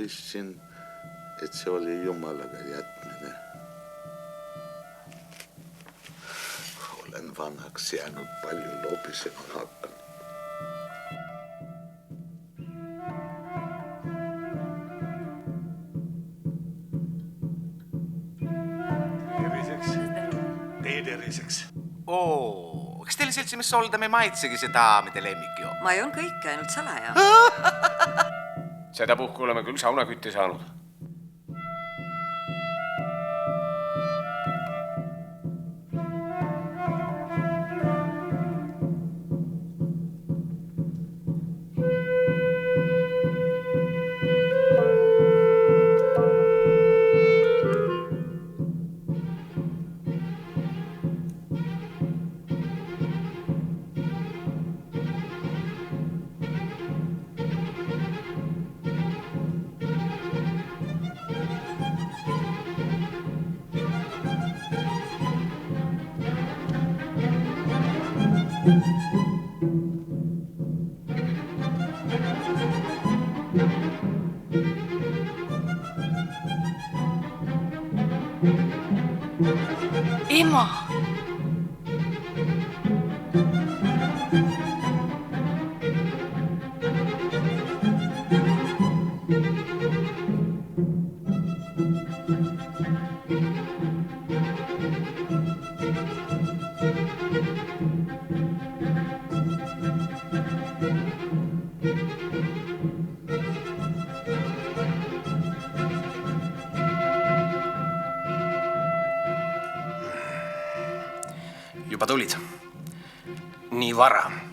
mõistsin, et see oli Jumalaga jätmine. Olen vanaks jäänud, palju lobisema hakanud. Teie terviseks. Oo, kas teile seltsimees Soldam ei maitsegi see daamide lemmik ju? Ma joon kõike, ainult salaja. Seda puhku oleme küll saunakütti saanud. Ema! Juba tulid. Nii vara.